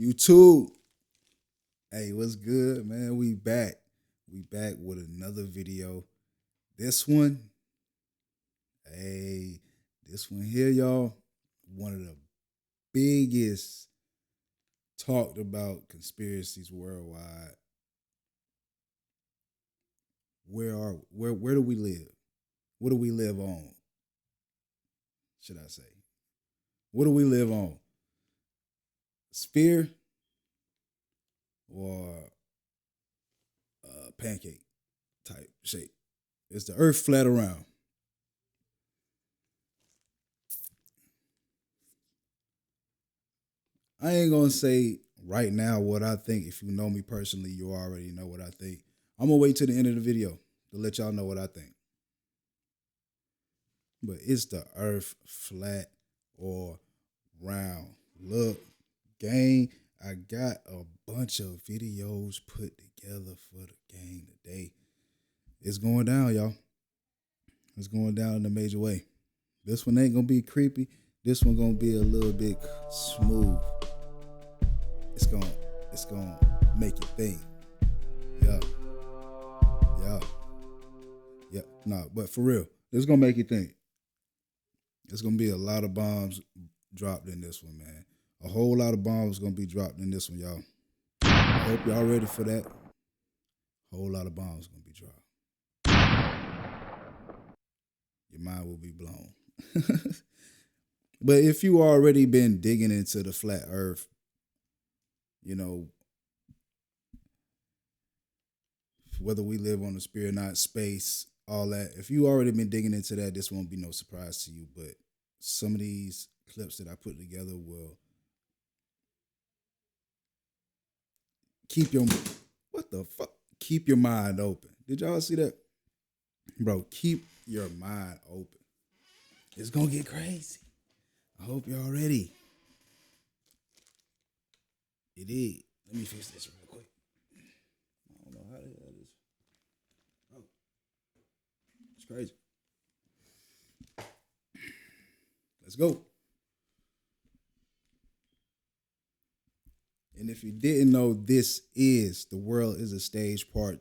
YouTube. Hey, what's good, man? We back. We back with another video. This one, hey, this one here, y'all, one of the biggest talked about conspiracies worldwide. Where do we live? What do we live on? Should I say? What do we live on? Sphere or pancake type shape? Is the earth flat around? I ain't gonna say right now what I think. If you know me personally, you already know what I think. I'm gonna wait till the end of the video to let y'all know what I think. But is the earth flat or round? Look, gang, I got a bunch of videos put together for the gang today. It's going down, y'all. It's going down in a major way. This one ain't gonna be creepy. This one gonna be a little bit smooth. It's gonna make you think. Yeah. Yeah. Yeah. Nah, but for real, it's gonna make you think. There's gonna be a lot of bombs dropped in this one, man. A whole lot of bombs gonna be dropped in this one, y'all. I hope y'all ready for that. A whole lot of bombs gonna be dropped. Your mind will be blown. But if you already been digging into the flat earth, you know, whether we live on the sphere or not, space, all that, if you already been digging into that, this won't be no surprise to you. But some of these clips that I put together will keep your keep your mind open. Did y'all see that? Bro, keep your mind open. It's gonna get crazy. I hope y'all ready. It is. Let me fix this real quick. I don't know how the hell this. Oh, it's crazy. Let's go. And if you didn't know, this is The World is a Stage Part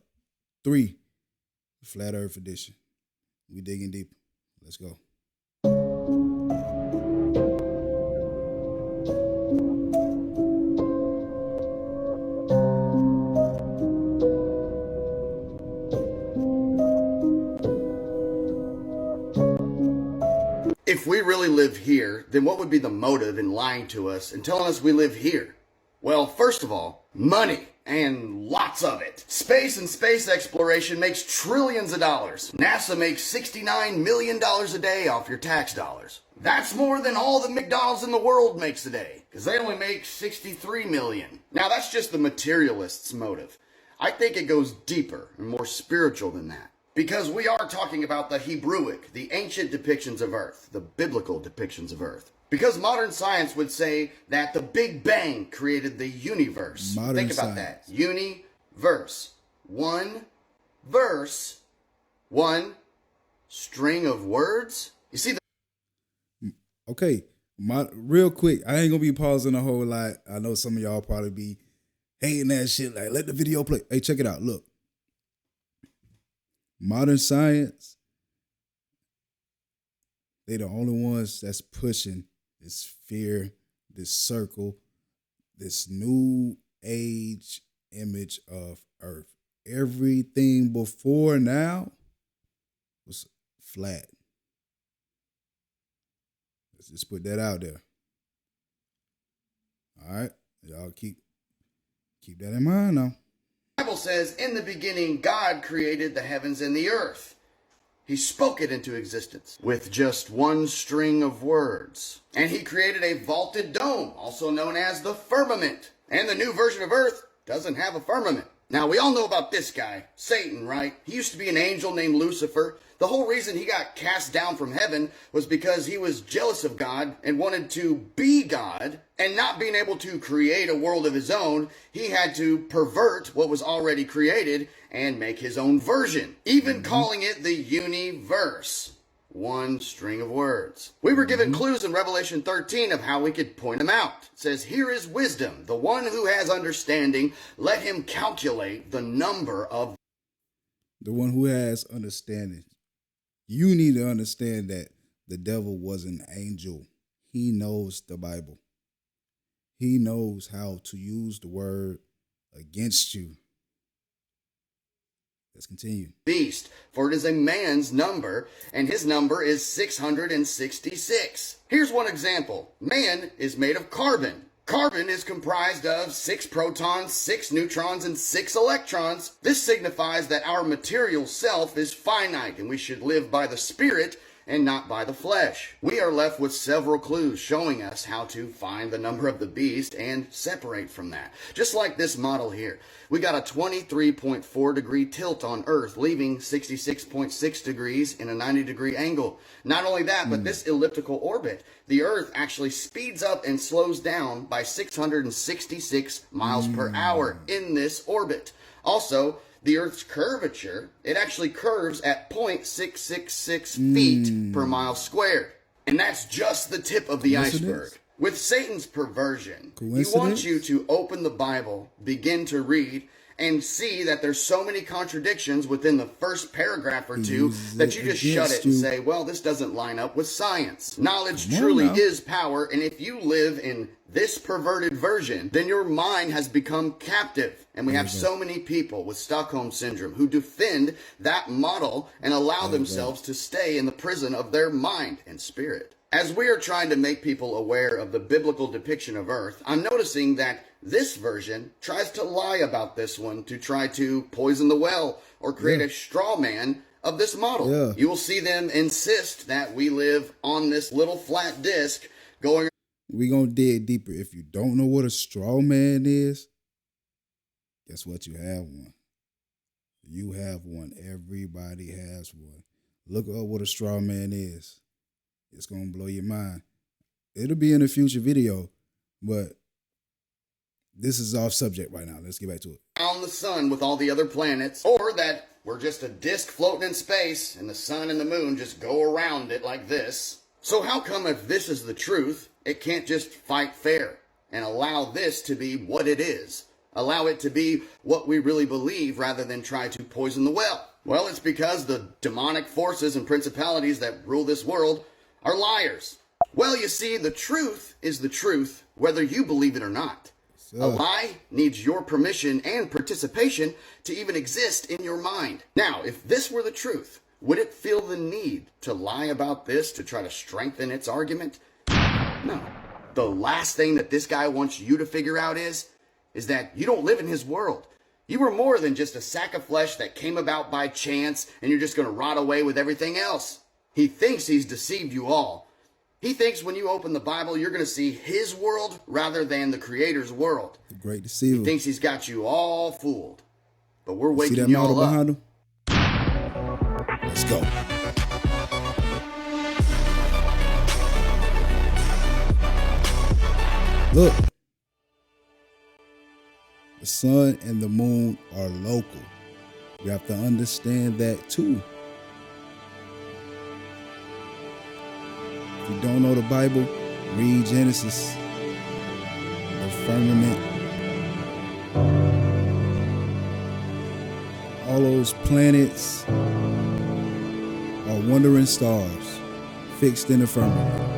3, Flat Earth Edition. We digging deep. Let's go. If we really live here, then what would be the motive in lying to us and telling us we live here? Well, first of all, money. And lots of it. Space and space exploration makes trillions of dollars. NASA makes $69 million a day off your tax dollars. That's more than all the McDonald's in the world makes a day, because they only make 63 million. Now that's just the materialist's motive. I think it goes deeper and more spiritual than that. Because we are talking about the Hebrewic, the ancient depictions of Earth, the biblical depictions of Earth. Because modern science would say that the Big Bang created the universe. Think about that. Universe. One verse, one string of words. You see Okay, real quick, I ain't gonna be pausing a whole lot. I know some of y'all probably be hating that shit. Like, let the video play. Hey, check it out. Look. Modern science, they the only ones that's pushing this sphere, this circle, this new age image of Earth. Everything before now was flat. Let's just put that out there. All right, y'all keep that in mind now. The Bible says, in the beginning, God created the heavens and the earth. He spoke it into existence with just one string of words. And he created a vaulted dome, also known as the firmament. And the new version of Earth doesn't have a firmament. Now, we all know about this guy, Satan, right? He used to be an angel named Lucifer. The whole reason he got cast down from heaven was because he was jealous of God and wanted to be God. And not being able to create a world of his own, he had to pervert what was already created and make his own version, even calling it the universe. one string of words. We were given clues in Revelation 13 of how we could point them out. It says, "Here is wisdom, the one who has understanding, let him calculate the number of..." The one who has understanding. You need to understand that the devil was an angel. He knows the Bible. He knows how to use the word against you. Let's continue. "Beast, for it is a man's number, and his number is 666. Here's one example. Man is made of carbon. Carbon is comprised of 6 protons, 6 neutrons, and 6 electrons. This signifies that our material self is finite, and we should live by the Spirit and not by the flesh. We are left with several clues showing us how to find the number of the beast and separate from that. Just like this model here. We got a 23.4 degree tilt on Earth, leaving 66.6 degrees in a 90-degree angle. Not only that, but this elliptical orbit, the Earth actually speeds up and slows down by 666 miles per hour in this orbit. Also, the Earth's curvature, it actually curves at 0.666 feet per mile squared. And that's just the tip of the iceberg. With Satan's perversion, he wants you to open the Bible, begin to read, and see that there's so many contradictions within the first paragraph or two that you just shut it and say, well, this doesn't line up with science. Knowledge truly is power, and if you live in this perverted version, then your mind has become captive. And we have so many people with Stockholm Syndrome who defend that model and allow themselves to stay in the prison of their mind and spirit. As we are trying to make people aware of the biblical depiction of Earth, I'm noticing that this version tries to lie about this one to try to poison the well or create a straw man of this model. You will see them insist that we live on this little flat disc going... We're going to dig deeper. If you don't know what a straw man is, guess what? You have one. You have one. Everybody has one. Look up what a straw man is. It's going to blow your mind. It'll be in a future video, but this is off subject right now. Let's get back to it. On the sun with all the other planets, or that we're just a disk floating in space and the sun and the moon just go around it like this. So how come if this is the truth, it can't just fight fair and allow this to be what it is? Allow it to be what we really believe rather than try to poison the well? Well, it's because the demonic forces and principalities that rule this world are liars. Well, you see, the truth is the truth, whether you believe it or not. A lie needs your permission and participation to even exist in your mind. Now, if this were the truth, would it feel the need to lie about this to try to strengthen its argument? No. The last thing that this guy wants you to figure out is that you don't live in his world. You were more than just a sack of flesh that came about by chance and you're just going to rot away with everything else. He thinks he's deceived you all. He thinks when you open the Bible, you're going to see his world rather than the Creator's world. The great deceiver. He thinks he's got you all fooled. But we're waking y'all up. Behind him? Let's go. Look. The sun and the moon are local. You have to understand that too. If you don't know the Bible, read Genesis, the firmament, all those planets are wandering stars fixed in the firmament.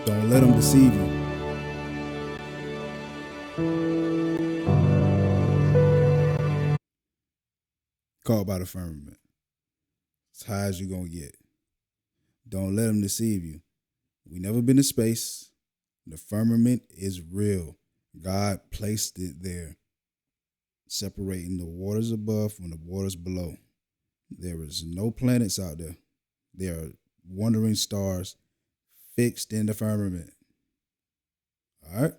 Don't let them deceive you. Called by the firmament. As high as you're going to get. Don't let them deceive you. We never been to space. The firmament is real. God placed it there, separating the waters above from the waters below. There is no planets out there. There are wandering stars fixed in the firmament. All right?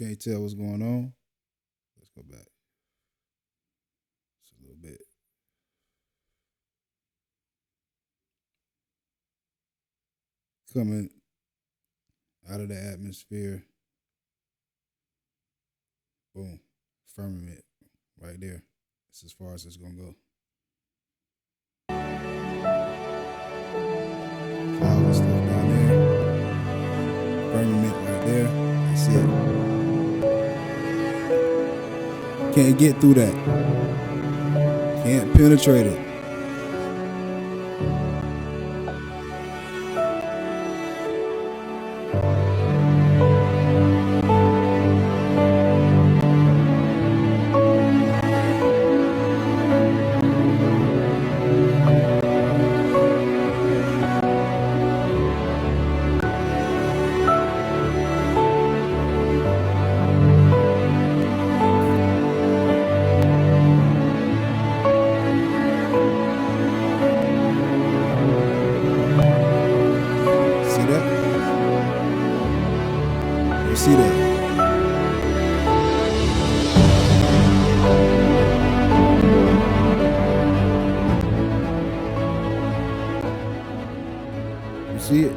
can't tell what's going on. Let's go back. Just a little bit. Coming out of the atmosphere. Boom. Firmament right there. That's as far as it's gonna go. Clouds and stuff down there. Firmament right there. That's it. Can't get through that. Can't penetrate it. See that? You see that? You see it?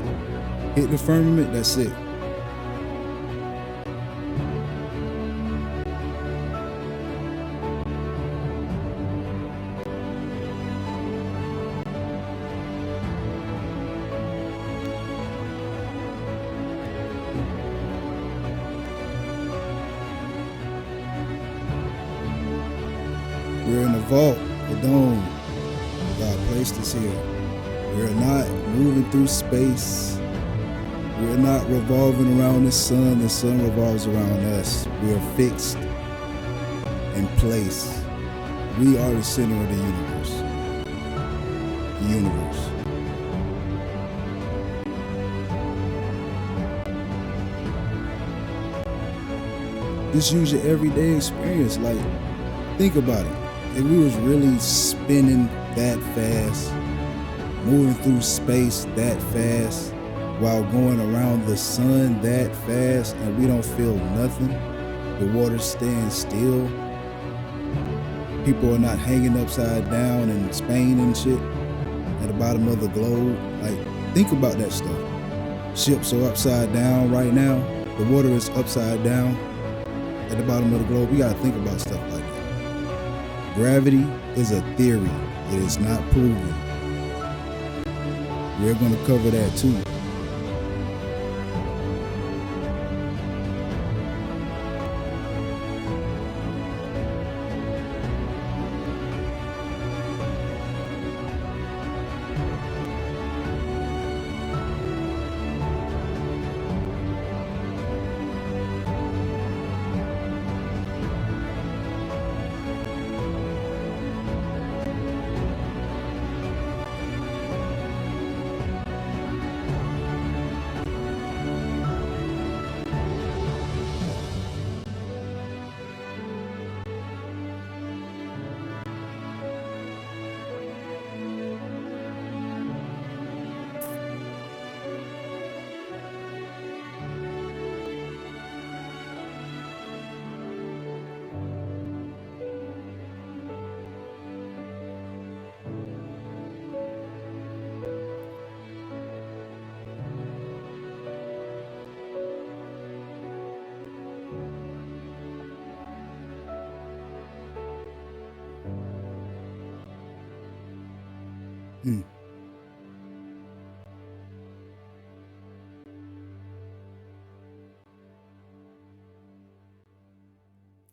Hit the firmament, that's it. We're in the vault, the dome. God placed us here. We're not moving through space. We're not revolving around the sun revolves around us. We are fixed in place. We are the center of the universe. The universe. Just use your everyday experience. Like, think about it. If we was really spinning that fast, moving through space that fast, while going around the sun that fast, and we don't feel nothing, the water stands still, people are not hanging upside down in Spain and shit at the bottom of the globe. Like, think about that stuff. Ships are upside down right now. The water is upside down at the bottom of the globe. We gotta think about stuff like that. Gravity is a theory. It is not proven. We're going to cover that too.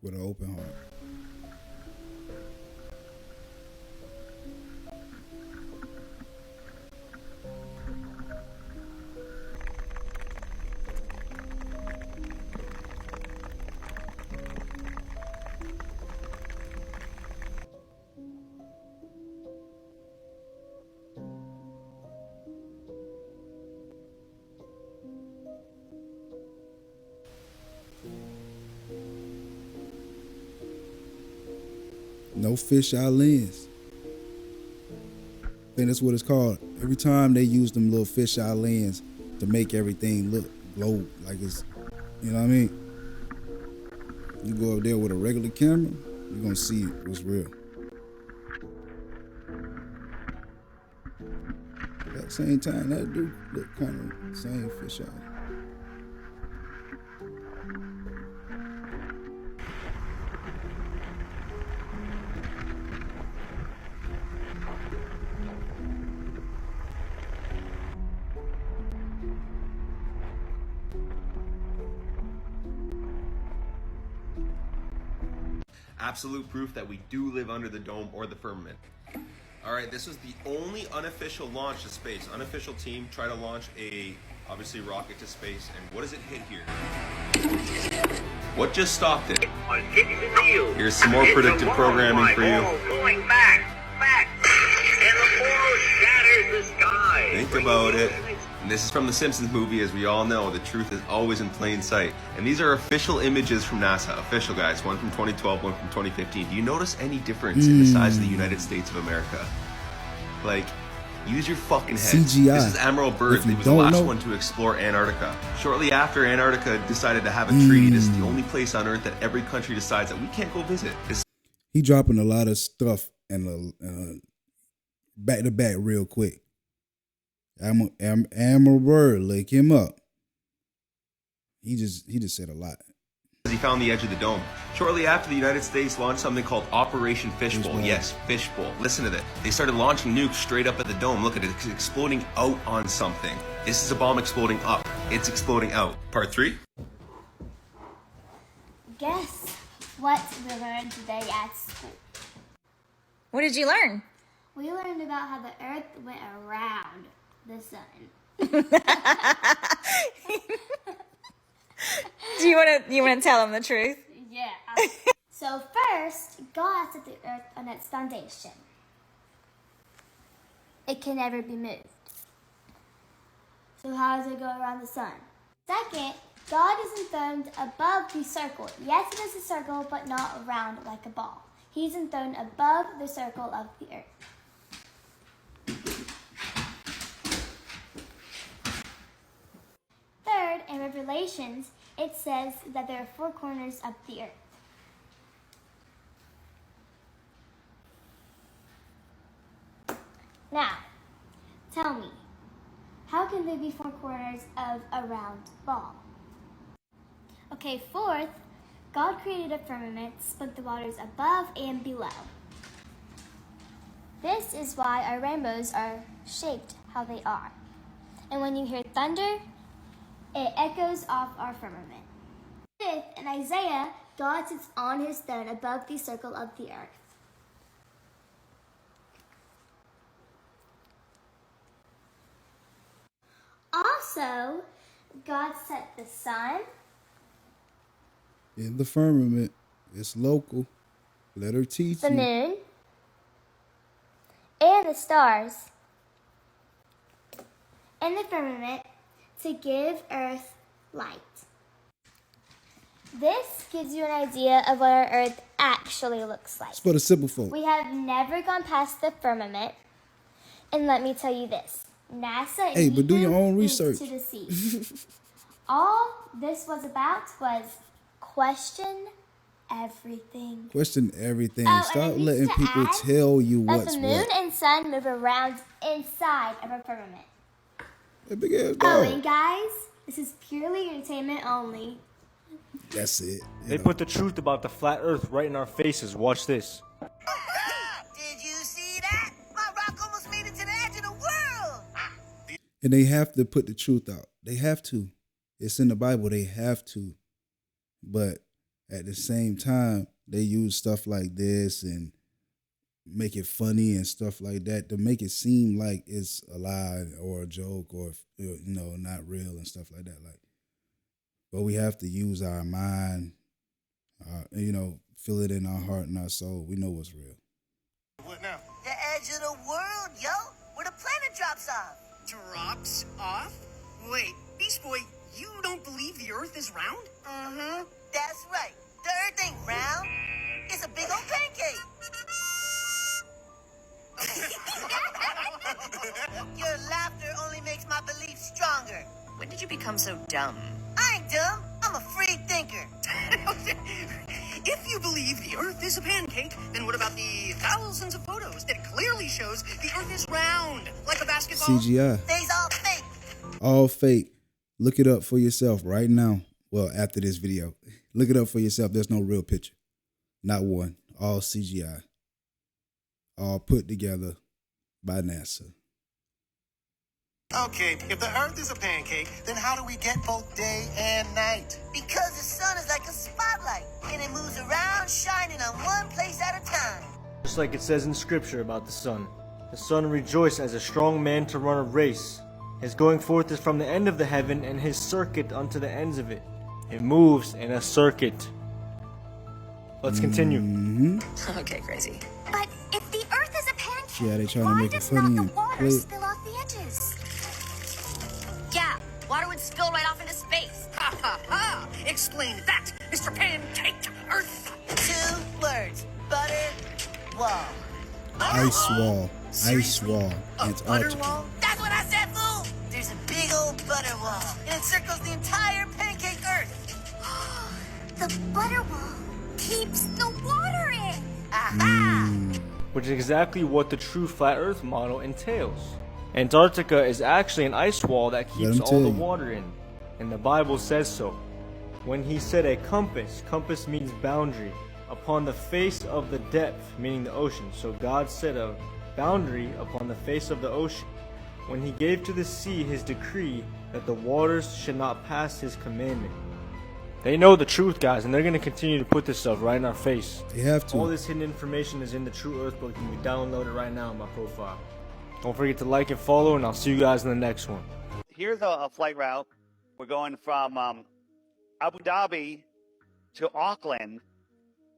With an open heart. No fisheye lens. I think that's what it's called. Every time they use them little fisheye lens to make everything look globe, like it's, you know what I mean? You go up there with a regular camera, you're gonna see what's real. At the same time, that do look kind of same fish eye. Absolute proof that we do live under the dome or the firmament. All right, this was the only unofficial launch to space. Unofficial team tried to launch a, obviously, rocket to space, and what does it hit here? What just stopped it? Here's some more predictive programming for you. Going back, and the ball shatters the sky. Think about it. And this is from the Simpsons movie, as we all know, the truth is always in plain sight. And these are official images from NASA, official guys, one from 2012, one from 2015. Do you notice any difference in the size of the United States of America? Like, use your fucking head. CGI. This is Admiral Byrd. He was the last one to explore Antarctica. Shortly after Antarctica decided to have a treaty, this is the only place on Earth that every country decides that we can't go visit. He dropping a lot of stuff and back to back real quick. Admiral Byrd, look him up. He just said a lot. He found the edge of the dome. Shortly after, the United States launched something called Operation Fishbowl. Yes, Fishbowl. Listen to this. They started launching nukes straight up at the dome. Look at it. It's exploding out on something. This is a bomb exploding up. It's exploding out. Part 3. Guess what we learned today at school? What did you learn? We learned about how the Earth went around the sun. Do you want to tell them the truth? Yeah. So first, God set the Earth on its foundation. It can never be moved. So how does it go around the sun? Second, God is enthroned above the circle. Yes, it is a circle, but not round like a ball. He's enthroned above the circle of the Earth. Third, in Revelations, it says that there are 4 corners of the Earth. Now, tell me, how can there be 4 corners of a round ball? Okay, fourth, God created a firmament, split the waters above and below. This is why our rainbows are shaped how they are. And when you hear thunder, it echoes off our firmament. Fifth, in Isaiah, God sits on his throne above the circle of the earth. Also, God set the sun in the firmament. It's local. Let her teach the you. moon, and the stars in the firmament to give Earth light. This gives you an idea of what our Earth actually looks like. It's for the simple folk. We have never gone past the firmament, and let me tell you this. NASA Hey, but do your own needs research. to deceive. All this was about was question everything. Question everything. Oh, and Stop it needs letting to people add tell you that what's the moon what. and sun move around inside of our firmament. That big ass Oh, dog. and guys, this is purely entertainment only. That's it. They put the truth about the flat earth right in our faces. Watch this. Did you see that? My rock almost made it to the edge of the world. And they have to put the truth out. They have to. It's in the Bible. They have to. But at the same time, they use stuff like this and make it funny and stuff like that to make it seem like it's a lie or a joke or, not real and stuff like that. Like, but we have to use our mind, feel it in our heart and our soul. We know what's real. What now? The edge of the world, yo. Where the planet drops off. Drops off? Wait, Beast Boy, you don't believe the Earth is round? Mm-hmm. That's right. The Earth ain't round. It's a big old pancake. Your laughter only makes my belief stronger. When did you become so dumb? I ain't dumb. I'm a free thinker. if you believe the Earth is a pancake, then what about the thousands of photos that clearly shows the Earth is round, like a basketball? CGI. They's all fake. All fake. Look it up for yourself right now. Well, after this video. Look it up for yourself. There's no real picture. Not one. All CGI. All put together by NASA. Okay, if the Earth is a pancake, then how do we get both day and night? Because the sun is like a spotlight, and it moves around shining on one place at a time. Just like it says in scripture about the sun. The sun rejoiced as a strong man to run a race. His going forth is from the end of the heaven, and his circuit unto the ends of it. It moves in a circuit. Let's continue. Okay, crazy. But if the Earth is a pancake, Yeah, they trying to why make it does funny not and the water play it. spill off the edges? Yeah, water would spill right off into space. Ha ha ha! Explain that, Mr. Pancake Earth. 2 words. Butter wall. Ice wall. Ice wall. Antarctica. That's what I said, fool! There's a big old butter wall, and it circles the entire pancake Earth. The butter wall keeps the water in. Aha! Which is exactly what the true flat earth model entails. Antarctica is actually an ice wall that keeps him all tell the you. water in. And the Bible says so. When he said a compass, compass means boundary, upon the face of the depth, meaning the ocean. So God set a boundary upon the face of the ocean. When he gave to the sea his decree that the waters should not pass his commandment. They know the truth, guys, and they're going to continue to put this stuff right in our face. They have to. All this hidden information is in the True Earth book. You can download it right now in my profile. Don't forget to like and follow, and I'll see you guys in the next one. Here's a flight route. We're going from Abu Dhabi to Auckland,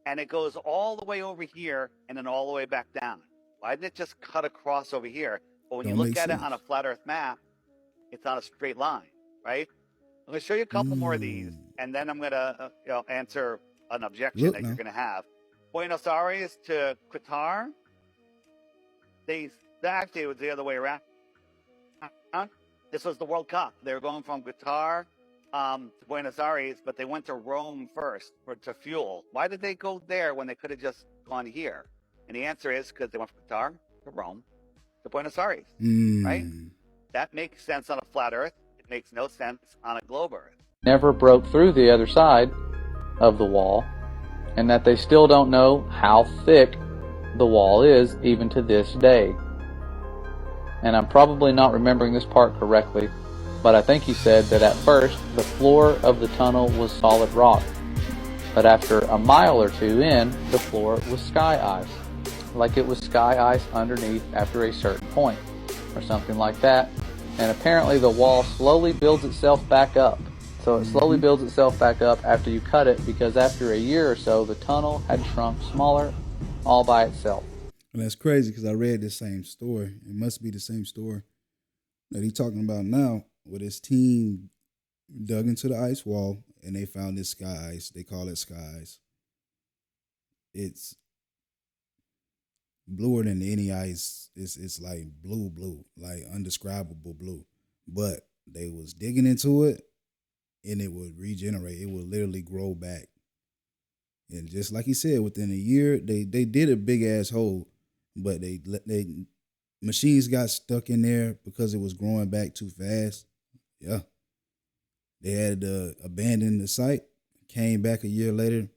and it goes all the way over here and then all the way back down. Why didn't it just cut across over here? But when you Don't look make at it sense. on a flat Earth map, it's on a straight line, right? I'm going to show you a couple more of these, and then I'm going to answer an objection Look that now. you're going to have. Buenos Aires to Qatar. Actually, it was the other way around. This was the World Cup. They were going from Qatar to Buenos Aires, but they went to Rome first to fuel. Why did they go there when they could have just gone here? And the answer is because they went from Qatar to Rome to Buenos Aires, right? That makes sense on a flat Earth. It makes no sense on a globe Earth. Never broke through the other side of the wall, and that they still don't know how thick the wall is even to this day. And I'm probably not remembering this part correctly, but I think he said that at first the floor of the tunnel was solid rock, but after a mile or two in, the floor was sky ice, like it was sky ice underneath after a certain point, or something like that. And apparently the wall slowly builds itself back up. So it slowly builds itself back up after you cut it, because after a year or so, the tunnel had shrunk smaller all by itself. And that's crazy because I read the same story. It must be the same story that he's talking about now, where his team dug into the ice wall and they found this sky ice. They call it sky ice. It's bluer than any ice. It's like blue, like undescribable blue. But they was digging into it and it would regenerate. It would literally grow back. And just like he said, within a year, they did a big ass hole, but they machines got stuck in there because it was growing back too fast. Yeah, they had to abandon the site. Came back a year later,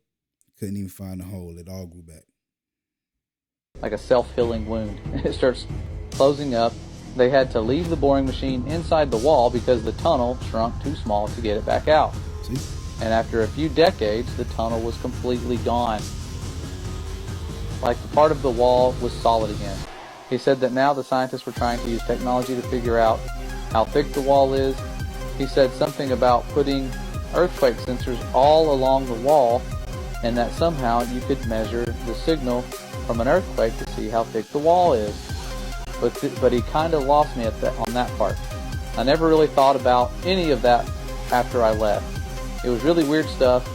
couldn't even find the hole. It all grew back. Like a self-healing wound. It starts closing up. They had to leave the boring machine inside the wall because the tunnel shrunk too small to get it back out. See? And after a few decades, the tunnel was completely gone. Like the part of the wall was solid again. He said that now the scientists were trying to use technology to figure out how thick the wall is. He said something about putting earthquake sensors all along the wall, and that somehow you could measure the signal from an earthquake to see how thick the wall is. But he kind of lost me on that part. I never really thought about any of that after I left. It was really weird stuff,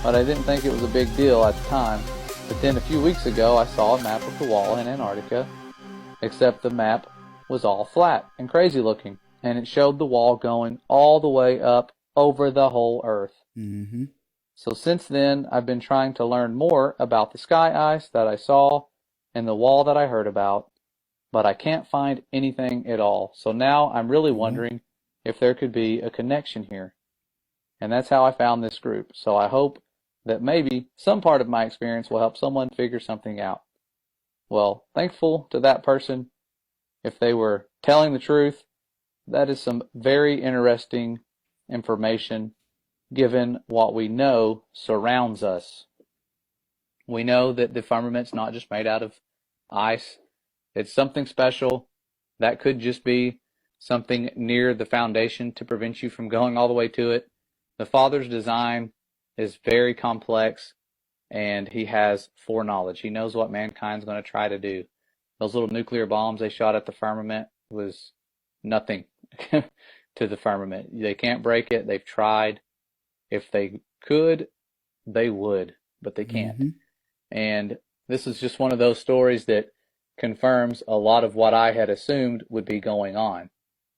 but I didn't think it was a big deal at the time. But then a few weeks ago, I saw a map of the wall in Antarctica, except the map was all flat and crazy looking, and it showed the wall going all the way up over the whole Earth. Mm-hmm. So since then, I've been trying to learn more about the sky ice that I saw and the wall that I heard about, but I can't find anything at all. So now I'm really wondering if there could be a connection here. And that's how I found this group. So I hope that maybe some part of my experience will help someone figure something out. Well, thankful to that person. If they were telling the truth, that is some very interesting information given what we know surrounds us. We know that the firmament's not just made out of ice. It's something special. That could just be something near the foundation to prevent you from going all the way to it. The Father's design is very complex, and he has foreknowledge. He knows what mankind's going to try to do. Those little nuclear bombs they shot at the firmament was nothing to the firmament. They can't break it. They've tried. If they could, they would, but they can't. And this is just one of those stories that confirms a lot of what I had assumed would be going on.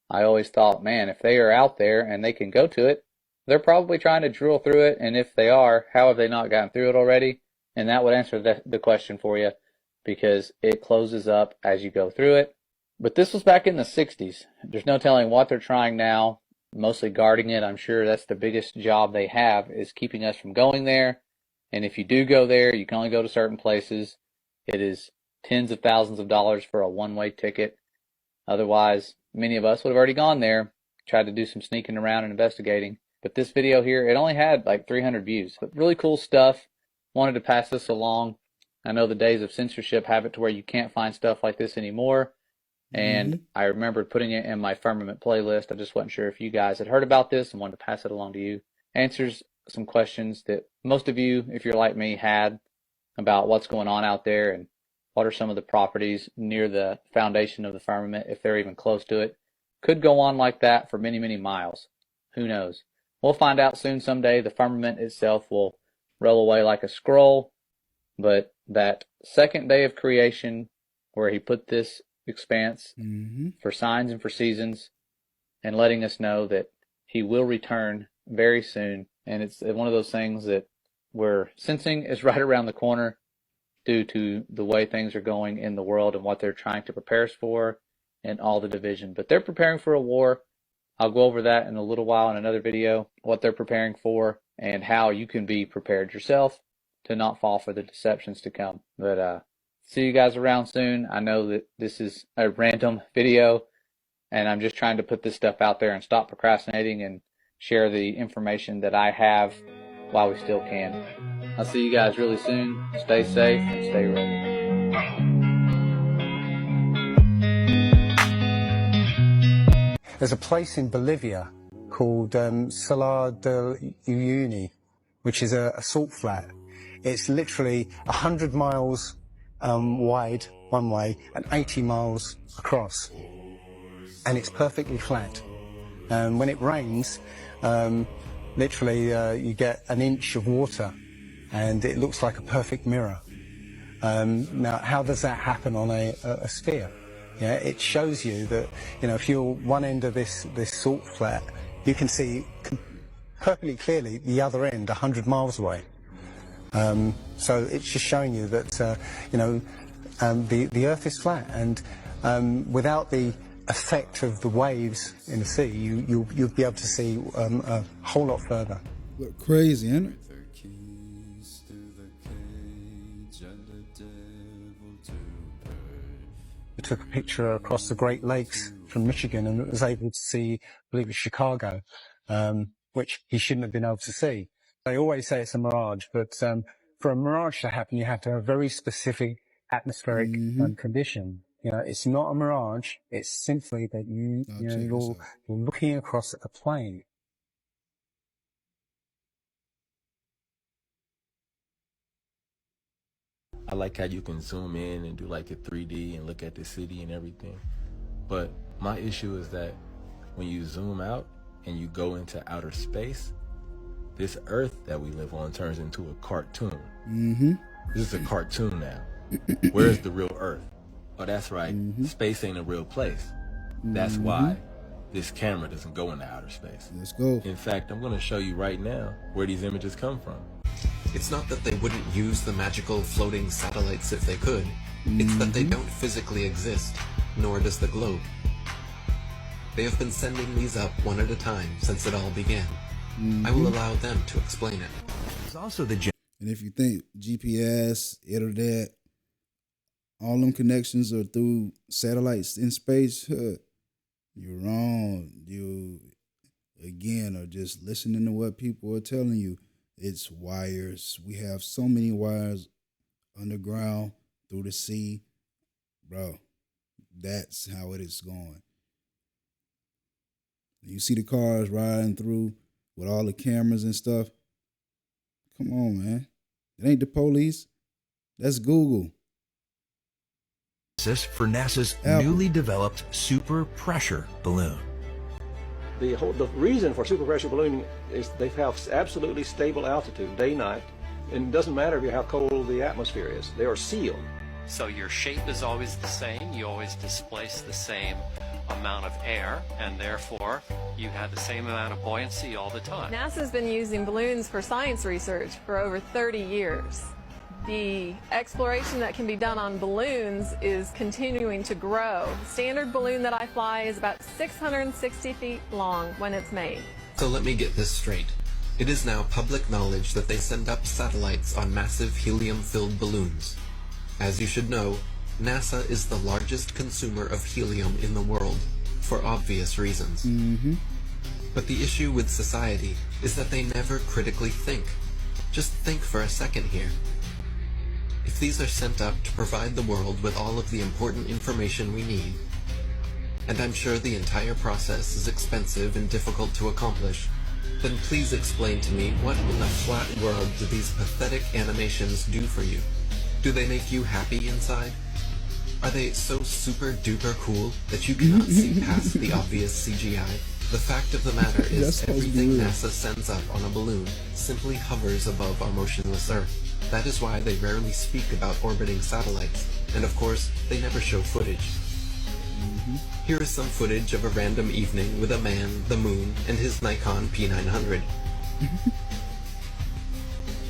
I always thought, man, if they are out there and they can go to it, they're probably trying to drill through it, and if they are, how have they not gotten through it already? And that would answer the question for you, because it closes up as you go through it. But this was back in the 60s. There's no telling what they're trying now, mostly guarding it. I'm sure that's the biggest job they have, is keeping us from going there. And if you do go there, you can only go to certain places. It is tens of thousands of dollars for a one-way ticket. Otherwise, many of us would have already gone there, tried to do some sneaking around and investigating. But this video here, it only had like 300 views. But really cool stuff. Wanted to pass this along. I know the days of censorship have it to where you can't find stuff like this anymore. And I remembered putting it in my firmament playlist. I just wasn't sure if you guys had heard about this and wanted to pass it along to you. Answers some questions that most of you, if you're like me, had about what's going on out there and what are some of the properties near the foundation of the firmament, if they're even close to it. Could go on like that for many, many miles. Who knows? We'll find out soon someday. The firmament itself will roll away like a scroll. But that second day of creation, where he put this expanse for signs and for seasons, and letting us know that he will return very soon. And it's one of those things that we're sensing is right around the corner due to the way things are going in the world and what they're trying to prepare us for and all the division. But they're preparing for a war. I'll go over that in a little while in another video, what they're preparing for and how you can be prepared yourself to not fall for the deceptions to come. But see you guys around soon. I know that this is a random video, and I'm just trying to put this stuff out there and stop procrastinating and share the information that I have while we still can. I'll see you guys really soon. Stay safe and stay ready. There's a place in Bolivia called Salar del Uyuni, which is a salt flat. It's literally 100 miles wide one way and 80 miles across. And it's perfectly flat. When it rains, literally you get an inch of water and it looks like a perfect mirror. Now, how does that happen on a sphere? Yeah, it shows you that, if you're one end of this salt flat, you can see perfectly clearly the other end 100 miles away. So it's just showing you that, the Earth is flat, and without the effect of the waves in the sea, you'll be able to see a whole lot further. Look crazy, isn't it? I took a picture across the Great Lakes from Michigan and was able to see, I believe it's Chicago, which he shouldn't have been able to see. They always say it's a mirage, but for a mirage to happen, you have to have a very specific atmospheric condition. It's not a mirage. It's simply that you're looking across a plane. I like how you can zoom in and do like the 3D and look at the city and everything. But my issue is that when you zoom out and you go into outer space, this Earth that we live on turns into a cartoon. This is a cartoon now. Where's the real Earth? Oh, that's right. Space ain't a real place. That's why this camera doesn't go into outer space. Let's go. In fact, I'm going to show you right now where these images come from. It's not that they wouldn't use the magical floating satellites if they could. It's that they don't physically exist, nor does the globe. They have been sending these up one at a time since it all began. I will allow them to explain it. There's also the And if you think GPS, internet, all them connections are through satellites in space, you're wrong. You, again, are just listening to what people are telling you. It's wires. We have so many wires underground, through the sea. Bro, that's how it is going. You see the cars riding through with all the cameras and stuff. Come on, man. It ain't the police. That's Google. for NASA's newly developed super pressure balloon. The reason for super pressure ballooning is they have absolutely stable altitude, day, night, and it doesn't matter how cold the atmosphere is. They are sealed. So your shape is always the same. You always displace the same amount of air, and therefore you have the same amount of buoyancy all the time. NASA's been using balloons for science research for over 30 years. The exploration that can be done on balloons is continuing to grow. The standard balloon that I fly is about 660 feet long when it's made. So let me get this straight. It is now public knowledge that they send up satellites on massive helium-filled balloons. As you should know, NASA is the largest consumer of helium in the world, for obvious reasons. But the issue with society is that they never critically think. Just think for a second here. If these are sent up to provide the world with all of the important information we need, and I'm sure the entire process is expensive and difficult to accomplish, then please explain to me what in the flat world do these pathetic animations do for you? Do they make you happy inside? Are they so super duper cool that you cannot see past the obvious CGI? The fact of the matter is everything NASA sends up on a balloon simply hovers above our motionless Earth. That is why they rarely speak about orbiting satellites, and of course, they never show footage. Here is some footage of a random evening with a man, the moon, and his Nikon P900.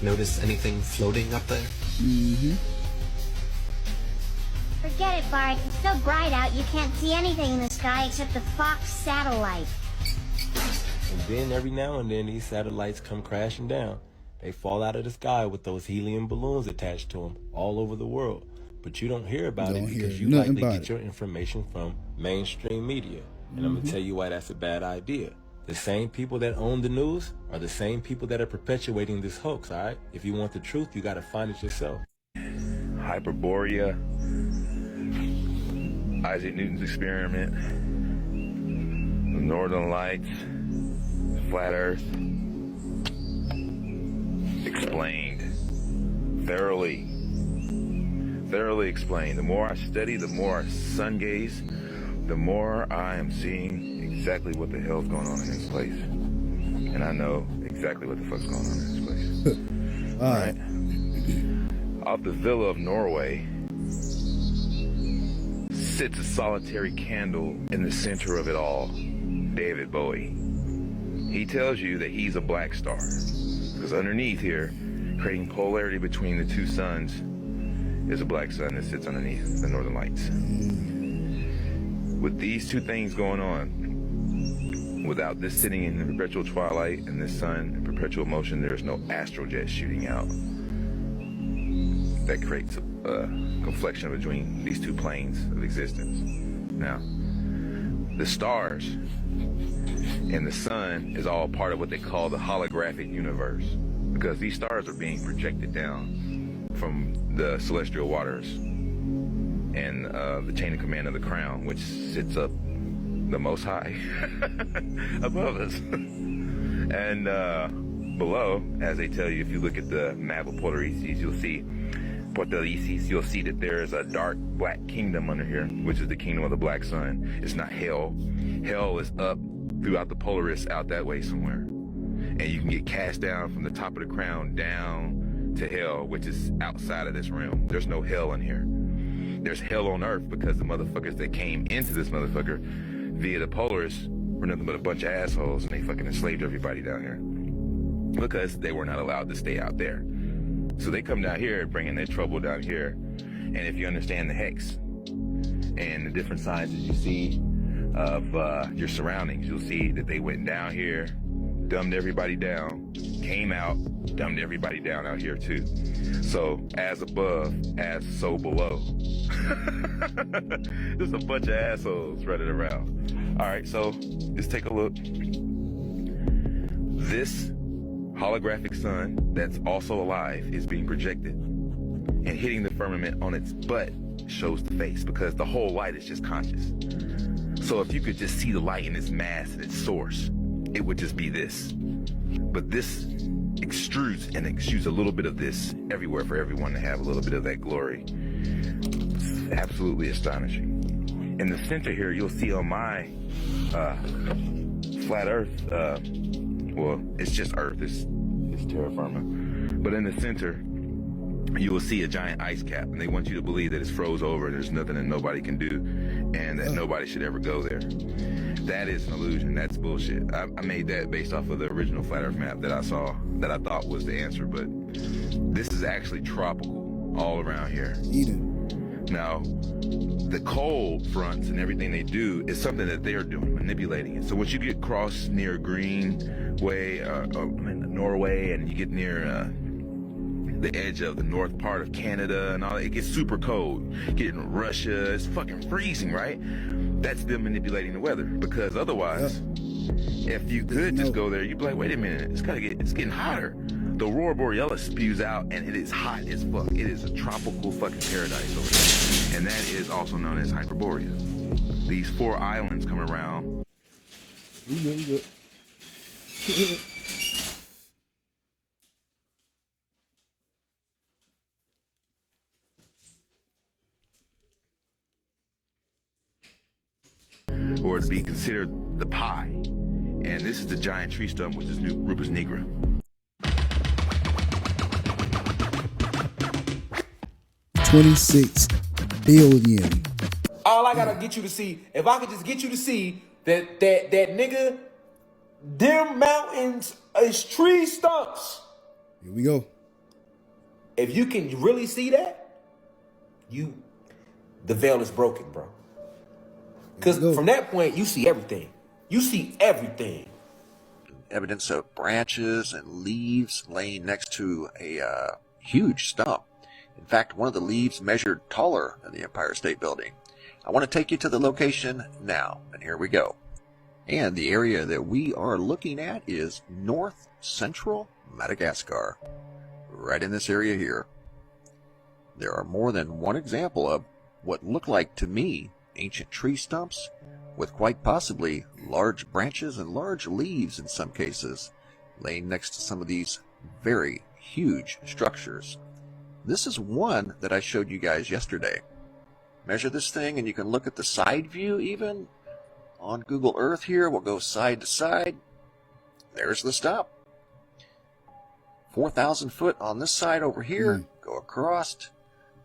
Notice anything floating up there? Forget it, Bart. It's so bright out you can't see anything in the sky except the Fox satellite. And then every now and then these satellites come crashing down. They fall out of the sky with those helium balloons attached to them all over the world. But you don't hear about it because you likely get your information from mainstream media. And I'm going to tell you why that's a bad idea. The same people that own the news are the same people that are perpetuating this hoax, all right? If you want the truth, you got to find it yourself. Hyperborea, Isaac Newton's experiment, the Northern Lights, flat Earth, explained, thoroughly explained. The more I study, the more I sun gaze, the more I am seeing exactly what the hell's going on in this place. And I know exactly what the fuck's going on in this place. All right. Off the villa of Norway sits a solitary candle in the center of it all, David Bowie. He tells you that he's a black star, because underneath here, creating polarity between the two suns, is a black sun that sits underneath the Northern Lights. With these two things going on, without this sitting in the perpetual twilight and this sun in perpetual motion, there's no astrojet shooting out. That creates a conflection between these two planes of existence. Now, the stars and the sun is all part of what they call the holographic universe, because these stars are being projected down from the celestial waters and the chain of command of the crown, which sits up the most high above us. And below, as they tell you, if you look at the map of Portorices, you'll see that there is a dark black kingdom under here, which is the kingdom of the black sun. It's not hell. Hell is up throughout the Polaris out that way somewhere. And you can get cast down from the top of the crown down to hell, which is outside of this realm. There's no hell in here. There's hell on earth because the motherfuckers that came into this motherfucker via the Polaris were nothing but a bunch of assholes, and they fucking enslaved everybody down here because they were not allowed to stay out there. So they come down here, bringing their trouble down here. And if you understand the hex and the different signs that you see of your surroundings, you'll see that they went down here, dumbed everybody down, came out, dumbed everybody down out here too. So as above, as so below. Just a bunch of assholes running around. All right, so let's take a look. This holographic sun that's also alive is being projected, and hitting the firmament on its butt shows the face, because the whole light is just conscious. So if you could just see the light in its mass and its source, it would just be this. But this extrudes and exudes a little bit of this everywhere for everyone to have a little bit of that glory. It's absolutely astonishing. In the center here, you'll see on my flat earth, well, it's just earth, it's terra firma. But in the center, you will see a giant ice cap, and they want you to believe that it's froze over and there's nothing that nobody can do, and that nobody should ever go there. That is an illusion. That's bullshit. I made that based off of the original flat earth map that I saw, that I thought was the answer, but this is actually tropical all around here. Now, the cold fronts and everything they do is something that they're doing, manipulating it. So once you get across near Greenway, Norway, and you get near the edge of the north part of Canada and all that, it gets super cold. Getting Russia, it's fucking freezing, right? That's them manipulating the weather, because otherwise, if you could just go there, you'd be like, wait a minute, it's getting hotter. The Aurora Borealis spews out, and it is hot as fuck. It is a tropical fucking paradise over there. And that is also known as Hyperborea. These 4 islands come around. Or to be considered the pie. And this is the giant tree stump, which is Rupus nigra. $26 billion. All I gotta get you to see, if I could just get you to see that nigga, them mountains is tree stumps. Here we go. If you can really see that, the veil is broken, bro. Because from that point, you see everything. You see everything. Evidence of branches and leaves laying next to a huge stump. In fact, one of the leaves measured taller than the Empire State Building. I want to take you to the location now, and here we go. And the area that we are looking at is north central Madagascar, right in this area here. There are more than one example of what look like to me ancient tree stumps with quite possibly large branches and large leaves in some cases, laying next to some of these very huge structures. This is one that I showed you guys yesterday. Measure this thing and you can look at the side view even on Google Earth here. We'll go side to side. There's the stump. 4,000 foot on this side over here. Go across.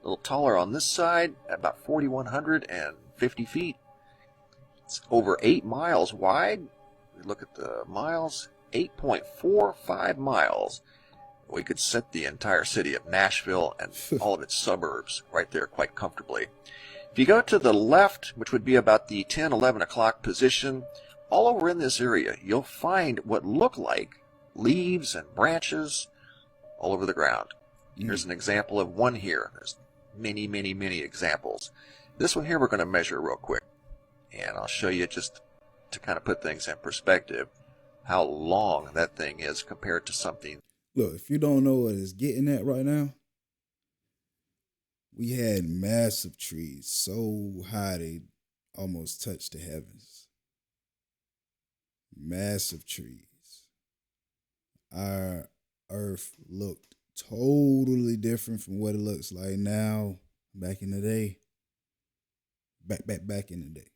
A little taller on this side at about 4,150 feet. It's over 8 miles wide. We look at the miles, 8.45 miles. We could set the entire city of Nashville and all of its suburbs right there quite comfortably. If you go to the left, which would be about the 10, 11 o'clock position, all over in this area, you'll find what look like leaves and branches all over the ground. Here's an example of one here. There's many, many, many examples. This one here we're going to measure real quick. And I'll show you just to kind of put things in perspective how long that thing is compared to something. Look, if you don't know what it's getting at right now, we had massive trees so high they almost touched the heavens. Massive trees. Our earth looked totally different from what it looks like now back in the day. Back in the day.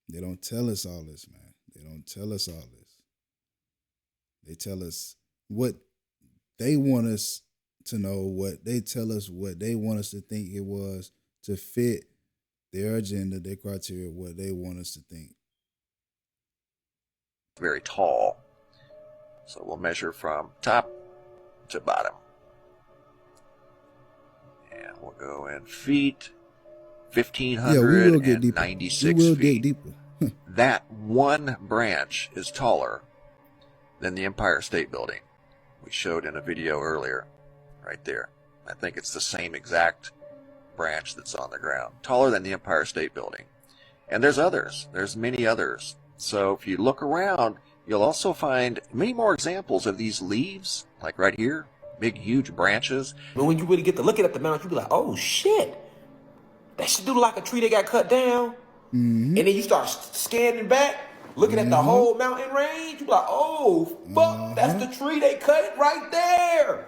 They don't tell us all this, man. They don't tell us all this. They tell us what they want us to know, what they tell us, what they want us to think it was to fit their agenda, their criteria, what they want us to think. Very tall. So we'll measure from top to bottom. And we'll go in feet. 1,596 feet. That one branch is taller than the Empire State Building we showed in a video earlier, right there. I think it's the same exact branch that's on the ground, taller than the Empire State Building. And there's others. There's many others. So if you look around, you'll also find many more examples of these leaves, like right here, big, huge branches. But when you really get to looking at the mountain, you be like, oh shit, that shit do like a tree that got cut down. And then you start scanning back, looking at the whole mountain range. You be like, oh fuck, that's the tree they cut it right there.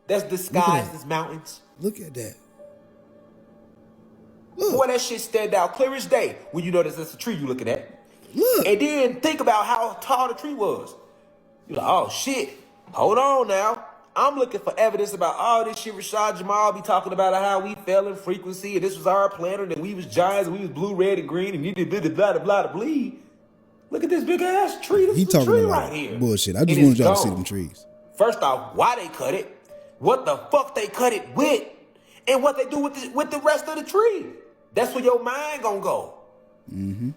That's disguised as mountains. Look at that. Boy, that shit stand out clear as day when you know that's a tree you looking at. Look. And then think about how tall the tree was. You're like, oh shit, hold on now. I'm looking for evidence about all this shit Rashad Jamal be talking about how we fell in frequency and this was our planet and we was giants and we was blue, red, and green and you did blah, blah, blah, blah, blah. Look at this big ass tree. This is a tree right here. Bullshit. I just wanted y'all to see them trees. First off, why they cut it? What the fuck they cut it with? And what they do with the rest of the tree? That's where your mind gonna go. Mm-hmm.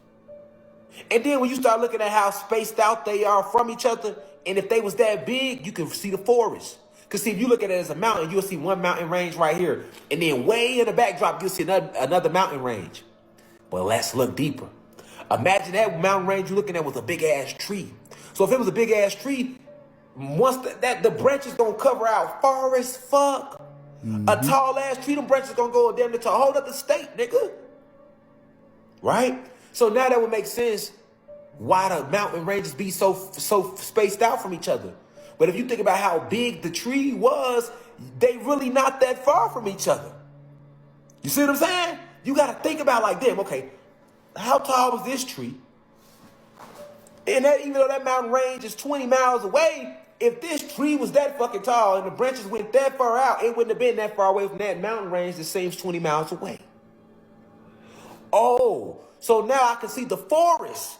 And then when you start looking at how spaced out they are from each other, and if they was that big, you can see the forest. Because see, if you look at it as a mountain, you'll see one mountain range right here. And then way in the backdrop, you'll see another mountain range. But let's look deeper. Imagine that mountain range you're looking at was a big ass tree. So if it was a big ass tree, once the branches gonna cover out far as fuck. A tall ass tree, them branches gonna go damn near to a whole other state, nigga. Right? So now that would make sense why the mountain ranges be so spaced out from each other. But if you think about how big the tree was, they really not that far from each other. You see what I'm saying? You got to think about like, damn, okay, how tall was this tree? And that, even though that mountain range is 20 miles away, if this tree was that fucking tall and the branches went that far out, it wouldn't have been that far away from that mountain range that seems 20 miles away. Oh, so now I can see the forest.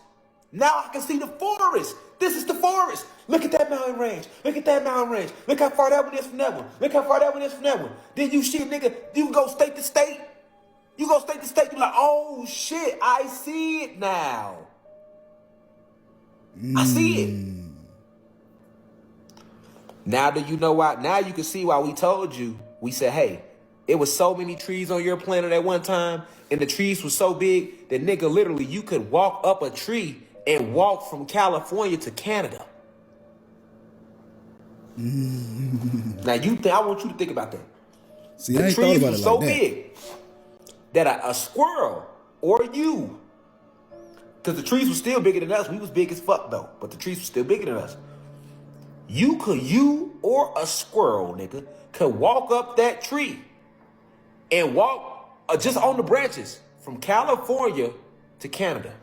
Now I can see the forest. This is the forest. Look at that mountain range. Look at that mountain range. Look how far that one is from that one. Look how far that one is from that one. Then you shit, nigga, you go state to state. You go state to state, you're like, oh shit, I see it now. I see it. Now do you know why? Now you can see why we told you. We said, hey, it was so many trees on your planet at one time, and the trees were so big that, nigga, literally, you could walk up a tree and walk from California to Canada. Now, I want you to think about that. See, the I ain't thought trees about were it so like that. big that a squirrel or you, because the trees were still bigger than us. We was big as fuck, though, but the trees were still bigger than us. You or a squirrel, nigga, could walk up that tree and walk just on the branches from California to Canada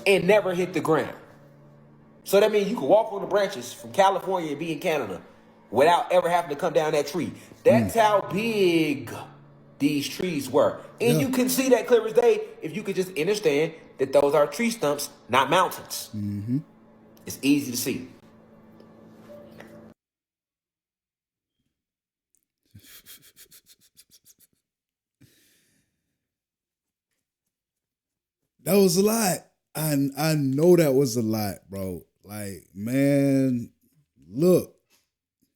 and never hit the ground. So that means you could walk on the branches from California and be in Canada without ever having to come down that tree. That's how big these trees were. And you can see that clear as day if you could just understand that those are tree stumps, not mountains. It's easy to see. That was a lot. I know that was a lot, bro. Like, man, look,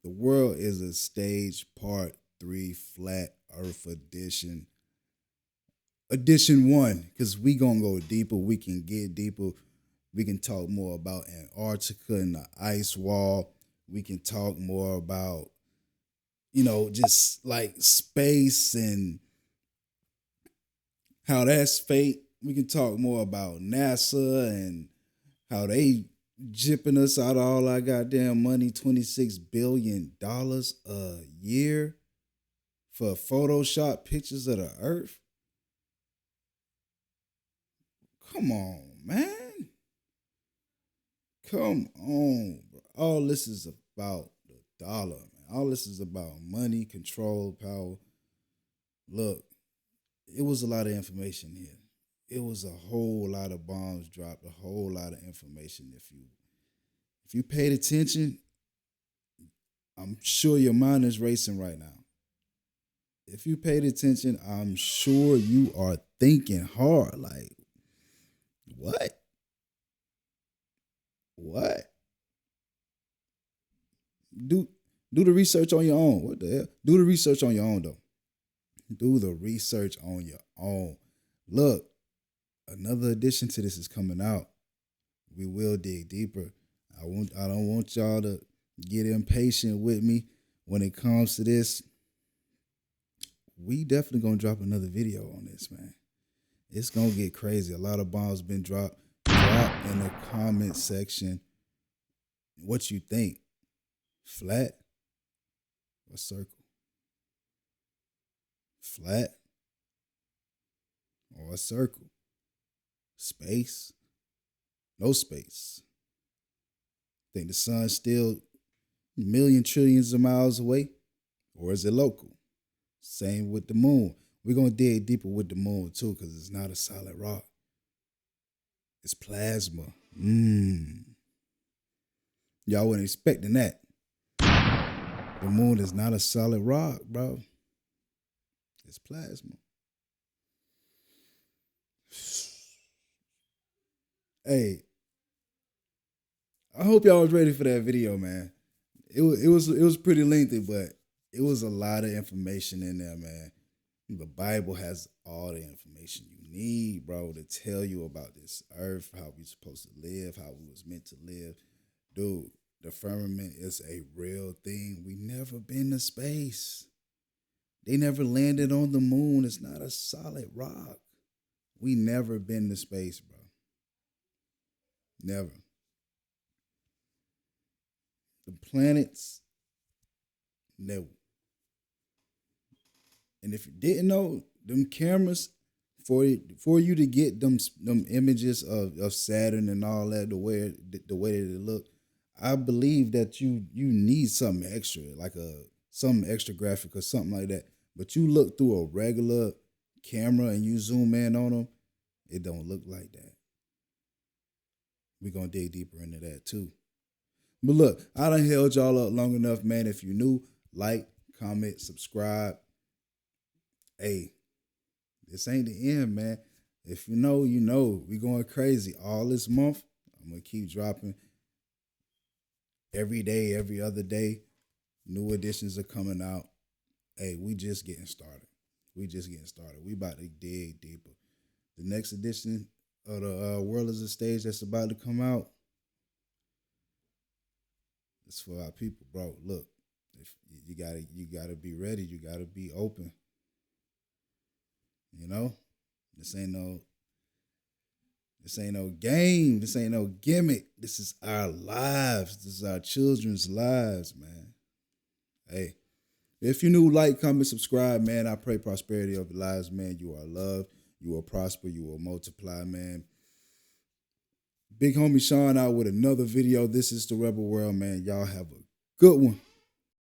the world is a stage part 3 flat earth edition. Edition 1, because we gonna go deeper. We can get deeper. We can talk more about Antarctica and the ice wall. We can talk more about, just like space and how that's fate. We can talk more about NASA and how they jipping us out of all our goddamn money, $26 billion a year for Photoshop pictures of the earth. Come on, man. Come on, bro. All this is about the dollar, man. All this is about money, control, power. Look, it was a lot of information here. It was a whole lot of bombs dropped, a whole lot of information. If you paid attention, I'm sure your mind is racing right now. If you paid attention, I'm sure you are thinking hard. Like, what? What? Do the research on your own. What the hell? Do the research on your own though. Do the research on your own. Look, another addition to this is coming out. We will dig deeper. I don't want y'all to get impatient with me when it comes to this. We definitely gonna drop another video on this, man. It's gonna get crazy. A lot of bombs been dropped. Drop in the comment section what you think. Flat or circle? Flat or a circle? Space? No space. Think the sun's still million trillions of miles away? Or is it local? Same with the moon. We're going to dig deeper with the moon too because it's not a solid rock. It's plasma. Y'all weren't expecting that. The moon is not a solid rock, bro. It's plasma. Hey, I hope y'all was ready for that video, man. It was pretty lengthy, but it was a lot of information in there, man. The Bible has all the information you need, bro, to tell you about this earth, how we supposed to live, how we was meant to live. Dude, the firmament is a real thing. We never been to space. They never landed on the moon. It's not a solid rock. We never been to space, bro. Never. The planets, no. And if you didn't know, them cameras, for you to get them images of Saturn and all that, the way that it look, I believe that you need something extra, like some extra graphic or something like that. But you look through a regular camera and you zoom in on them, it don't look like that. We're going to dig deeper into that too. But look, I done held y'all up long enough, man. If you're new, like, comment, subscribe. Hey, this ain't the end, man. If you know, you know. We going crazy all this month. I'm going to keep dropping every day, every other day. New editions are coming out. Hey, we just getting started. We about to dig deeper. The next edition of the World is a Stage that's about to come out, it's for our people, bro. Look, if you gotta be ready. You gotta be open. You know, this ain't no game. This ain't no gimmick. This is our lives. This is our children's lives, man. Hey, if you're new, like, comment, subscribe, man. I pray prosperity of your lives, man. You are loved. You will prosper. You will multiply, man. Big homie Sean out with another video. This is the Rebel World, man. Y'all have a good one.